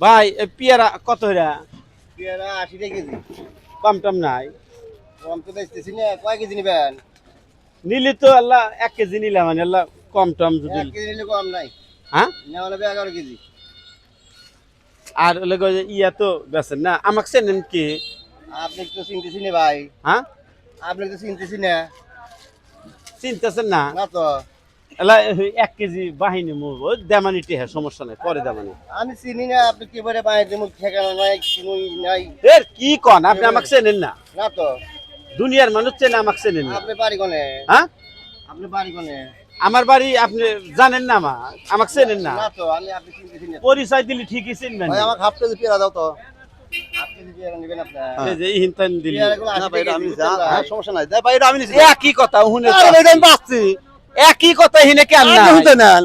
ভাই পেয়ারা কত হইরা? পেয়ারা 80 টাকা কেজি। কম টম নাই? কম তো বেচতেছি না, কয় কেজি নিবেন? নিলে তো আল্লাহ 1 কেজি নিলাম মানে আল্লাহ কম টম যদি 1 কেজি নিলে কম নাই। হ্যাঁ নেওয়া লাগবে 11 কেজি। আর লগে ইয়া তো বেছেন না আমাকে চেনেন কি? আপনি তো চিনতেছি না ভাই। হ্যাঁ আপনি তো চিনতেছি না। চিনতেছেন না? না তো। এলা 1 কেজি বাহিনী মুভ দেমানি টেহা সমস্যা নাই পরে দেমানি। আমি চিনি না, আপনি কিভাবে বাইরে দিমু ঠিকানা নাই, চিনুই নাই। এর কি কোন আপনি আমাকে চেনেন না? না তো। দুনিয়ার মানুষ চেনে আমাকে চেনেন না? আপনি বাড়ি কোনে? হ্যাঁ আপনি বাড়ি কোনে? আমার বাড়ি আপনি জানেন না আমাকে চেনেন না? না তো, আপনি চিনতেছি না। পরিচয় দিলে ঠিকই চিনবেন। ভাই আমাকে হাফ কেজি পেয়ারা দাও তো। হাফ কেজি পেয়ারা নেবেন আপনারা? এই যে ইহিনতান দিলি পেয়ারাগুলো 80 টাকা কেজি, হ্যাঁ সমস্যা নাই দে ভাই এটা আমি নিছি একই কথা হুনে আরে ভাই এটা আমি পাচ্ছি একই কথা হিনে কেন না? আপনি হুনতে নেন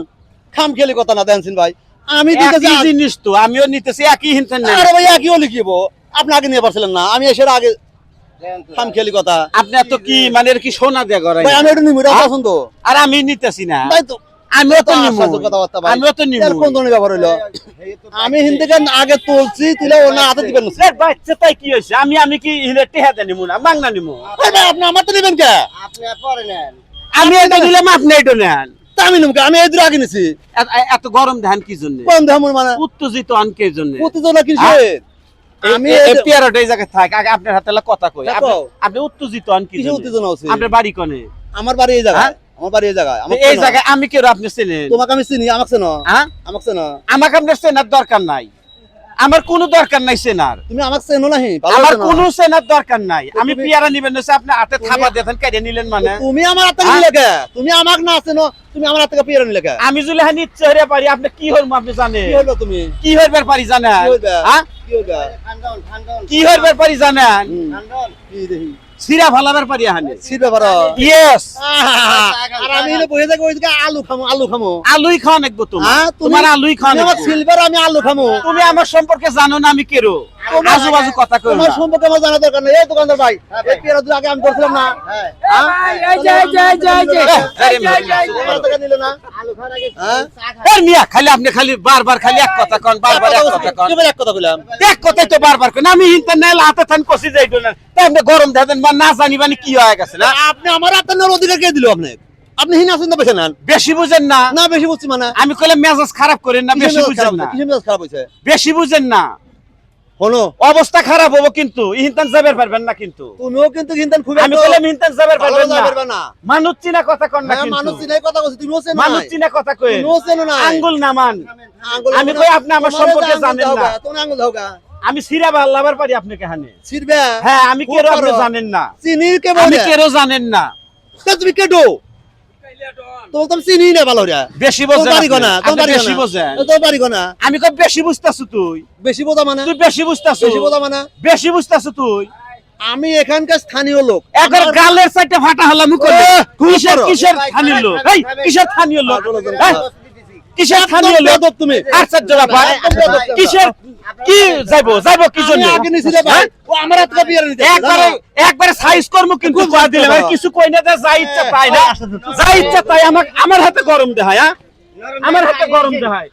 খাম খেলি কথা না দেনছেন ভাই আমি দিতেছি একই জিনিস তো আমিও নিতেছি একই হিনতান না। আরে ভাই একই হলি কিবো আপনি আগে নিয়ে পারছিলেন না আমি এসে আগে দেন তো। খাম খেলি কথা আপনি এত কি মানে এর কি সোনা দেয়া গড়াই? ভাই আমি এটা নিমু এটা পছন্দ আর আমি নিতেছি না। ভাই তো আমিও তো নিমু। আশ্চর্য কথাবার্তা ভাই আমিও তো নিমু। এর কোন ধরনের ব্যাপার হইলো এই তো আমি হিন্দিকে আগে তুলছি তুলে ও না হাতে দিবেন না এর বাচ্চা তাই কি হইছে? আমি কি হিনে টেহা দে নিমু না মাংনা নিমু? ভাই ভাই আপনি আমার তো নিবেন কে আপনি পরে নেন। আমি এটা নিলাম আপনি এটা নেন। তা আমি নিমু কে আমি এই দূর আগে নিছি এত গরম ধান কি জন্য? কোন দামুর মানে উত্তেজিত আনকে জন্য? উত্তেজনা কিসের আমি আমি এই এই যে- পেয়ারাটা এই জায়গায় থাক আগে আপনার হাতে কথা কই। দেখো। আপনি উত্তেজিত আন কি কিসের জন্য? উত্তেজনা হচ্ছে আপনার বাড়ি কোনে? আমার বাড়ি এই জায়গায় হ্যাঁ? আমার বাড়ি এই জায়গায় আমাকে এই চেনো? জায়গায় আমি কেউ আপনি চেনেন? তোমাকে আমি চিনি আমাকে চেনো হ্যাঁ আমাকে চেনো আমাকে আপনার চেনার দরকার নাই। আমার কোনো দরকার নাই চেনার। তুমি আমাকে চেনো নাহি ভালো আমার চেনো। কোনো চেনার দরকার নাই। আমি তুমি- পেয়ারা নিবেন না আপনি হাতে থাবা দিয়েছেন কেটে নিলেন মানে? তুমি আমার হাত থেকে হ্যাঁ? নিলে কে তুমি আমাকে না চেনো তুমি আমার হাত থেকে পেয়ারা নিলে কে আমি যদি হ্যাঁ নিচ্ছে হইরে পারি আপনি কি হইব আপনি জানেন? কি হলো তুমি কি হইবার পারি জানেন? কি হইবে? হ্যাঁ কি হইবে ঠান্ডা হন, ঠান্ডা হন। কি হইবার পারি জানেন? ঠান্ডা হন। কি দেখি সিরা ভালাবার পারি হানে। সিট ব্যাপার ইয়েস আর আমি এনে বসে থাকি ওইদিকে আলু খামো আলুই খাওয়া নাকবো তোমার। হ্যাঁ, তোমার আলুই খাওয়া তুমি আমার নাকবো। সিলভার আমি আলু খামো তুমি আমার সম্পর্কে জানো না আমি কেরো? তোমার- আজু বাজু কথা কই তোমার না। সম্পর্কে আমার জানা দরকার নেই এই দোকানদার ভাই হ্যাঁ, এই পেয়ারা দুটো আগে আমি ধরছিলাম না হ্যাঁ। হ্যাঁ? আরে তোমার টাকা নিলে না আলু খাওয়ার আগে হ্যাঁ? চা খান। এই মিয়া খালি আপনি খালি বারবার খালি এক কথা কন বারবার এক কথা কন। এবার এক কথা বললাম এক কথাই তো বারবার কন। আমি হিনতে নেল হাতে থান কষি যাইতো না। তাই আপনি গরম দেন বা না জানিবানি কি হয়ে গেছে না? আপনি আমার হাতে নেওয়ার অধিকার কে দিল আপনি আপনি হিনা শুনতে পেছেন না বেশি বুঝেন না। না বেশি বুঝছি মানে আমি কইলে মেজাজ খারাপ করেন না, বেশি বুঝেন না। কিসের মেজাজ খারাপ হয়েছে বেশি বুঝেন না। হলো অবস্থা খারাপ হবো কিন্তু ইহিনতান যাবের পারবেন না কিন্তু। তুমিও কিন্তু হিন্দান খুব আমি কইলে ইহিনতান যাবের ভালো পারবেন যাবে না। না মানুষ চিনা কথা কন না হ্যাঁ কিন্তু। মানুষ চিনাই কথা কইছি তুমিও চেনো মানুষ চিনা কথা কই। তুমিও চেনো না আঙ্গুল নামান। আঙ্গুল আমি কই আপনি আমার সম্পর্কে জানেন না। তুমি আঙ্গুল দাওগা আমি সিরা ভাল্লাবার পারি আপনাকে হানে। ছিড়বে হ্যাঁ আমি খুব কেরো আপনি পারো। জানেন না। চিনি কে আমি বলে কেরো জানেন না। তা তুমি কে ডো তো তুমি চিনি না ভালো রে বেশি তোর বোঝেন বাড়ি আপনি। কোনা তোর আপনি বাড়ি বেশি বোঝেন। তোর বাড়ি কোনা আমি কই বেশি বুঝতাছু তুই। বেশি বোঝা মানে তুই বেশি বুঝতাছু। বেশি বোঝা মানে বেশি বুঝতাছু তুই। আমি এখানকার স্থানীয় লোক একবার আমার- গালের সাইডে ফাটা হলাম মুখে। কিসের করো। কিসের স্থানীয় লোক? এই কিসের স্থানীয় লোক? এই, কিসের স্থানীয় লোক? বেয়াদব তুমি আশ্চর্য ব্যাপার। কিসের কি যাইবো কি জন্য? আমি আগে নিছি রে ভাই ও আমার হাত থেকে বিয়ার নিতে একবারে একবারে সাইজ কর্ম কিন্তু কয়া দিলে ভাই কিছু কই না যে যা ইচ্ছা তাই না। যা ইচ্ছা তাই আমার হাতে গরম দেখায় হ্যাঁ? আমার হাতে গরম দেখায়।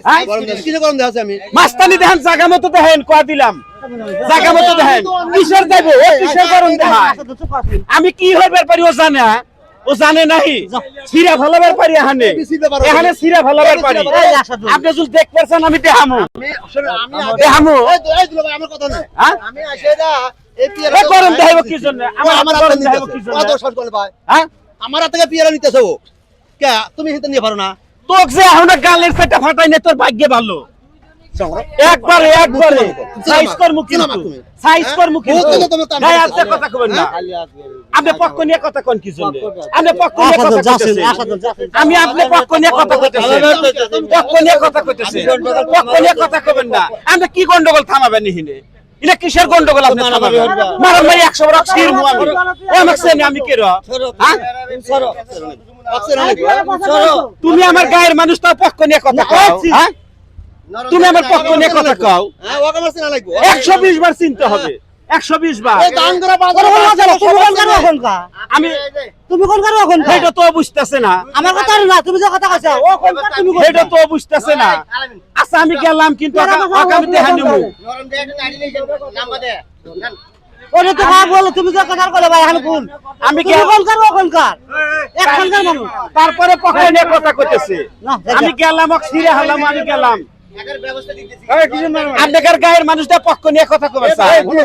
হ্যাঁ? গরম দেশ কিনে গরম দেখাচ্ছে আমি মাস্তানি দেখেন জায়গা মতো দেখেন কয়া দিলাম। জায়গা মতো দেখেন কিসের যাইবো ও কিসের গরম দেখায়? আমি কি হইবার পারি ও জানে হ্যাঁ? ও জানে নাহি সিরা ভালাবার পারি এখানে এখানে সিরা ভালাবার পারি। আপনি যদি দেখ পারছেন আমি দেখামু আমি দেখামু এই দিল ভাই আমার কথা না হ্যাঁ? আমি আসে না এই পিয়ারা এ গরম দেখাইব কি জন্য? আমার আমার গরম হাতে দেখাইব নিতেছে কি জন্য? কত শর্ট করে ভাই হ্যাঁ? আমার হাত থেকে পিয়ারা নিতেছে ও কে তুমি হিতে নিয়ে পারো না তোক যে এখন গালের সাইডটা ফাটাই না তোর ভাগ্যে ভালো। একবারে সাইজ কর্ম কিন্তু সাইজ কর্ম কিন্তু গায়ে হাতে কথা কবেন না। আপনি পক্ষ নিয়ে কথা কোন কি জন্য? আপনি পক্ষ নিয়ে কথা কইতেছেন। আমি আপনি পক্ষ নিয়ে কথা কইতেছেন। পক্ষ নিয়ে কথা কইতেছেন। পক্ষ নিয়ে কথা কবেন না। আপনি কি গন্ডগোল থামাবেন নিহিনে? এটা কিসের গন্ডগোল আপনি থামাবেন? মারার মারি 100 বড় ছিড় মু আমি। ও আমাকে চেনে আমি কে র? হ্যাঁ? তুমি আমার গায়ের মানুষ তার পক্ষ নিয়ে কথা কও। হ্যাঁ? তুমি আমার পক্ষ নিয়ে কথা কও। হ্যাঁ ওকে মারছ না লাগবো 120 বার চিনতে হবে। 120 বার এই দান করে বাজারে তুমি কোন করো এখনকা আমি তুমি কোন করো এখনকা এটা তো বুঝতেছে না আমার কথা না তুমি যে কথা কইছো ও কোন তুমি এটা তো বুঝতেছে না আচ্ছা আমি গেলাম কিন্তু আগামী দেখা নিমু নরম দে একটা গাড়ি নিয়ে যাবো নাম্বার দে নেন। ওরে তো ভাগ বলো তুমি যে কথা কইলে ভাই এখন কোন আমি তুমি কোন করো এখনকা এখনকার মানুষ তারপরে পক্ষে নিয়ে কথা কইতেছে না আমি গেলাম ছিড়ে হলাম আমি গেলাম একের ব্যবস্থা দিতেছি আপনাদের গায়ের মানুষটা পক্ষ নিয়ে কথা কবে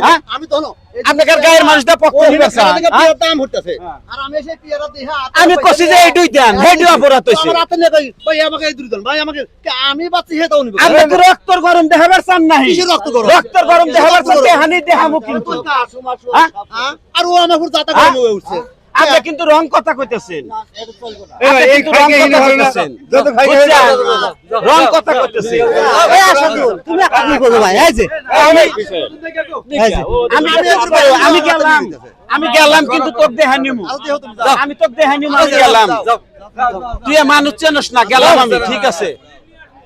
হ্যাঁ আমি তো আপনাদের গায়ের মানুষটা পক্ষ নিবে দাম হইতাছে আর আমি এসে পিয়ারা দিহা আমি কইছি যে এইটুই দেন হেডু অপরাধ হইছে আমার হাতে নিয়ে কই ভাই আমাকে এই দুই দেন ভাই আমাকে আমি বাচ্চি হে দাও নিব আপনি তো রক্তর গরম দেখাবার চান নাই কিসের রক্ত গরম? রক্তর গরম দেখাবার চান দেহানি দেহামু কিন্তু হ্যাঁ? আর ও আমার উপর জাতা গরম হয়ে উঠছে আপনি কিন্তু রং কথা কইতেছেন এটা চলবে না আপনি কিন্তু রং কথা কইতেছেন বুঝছেন? রং কথা কইতেছেন এই আসো তুমি একা করো ভাই এই যে আমি গেলাম কিন্তু তোর দেহানিমু আমি তোর দেহানিমু আমি গেলাম তুই মানুষ চেনস না গেলাম আমি ঠিক আছে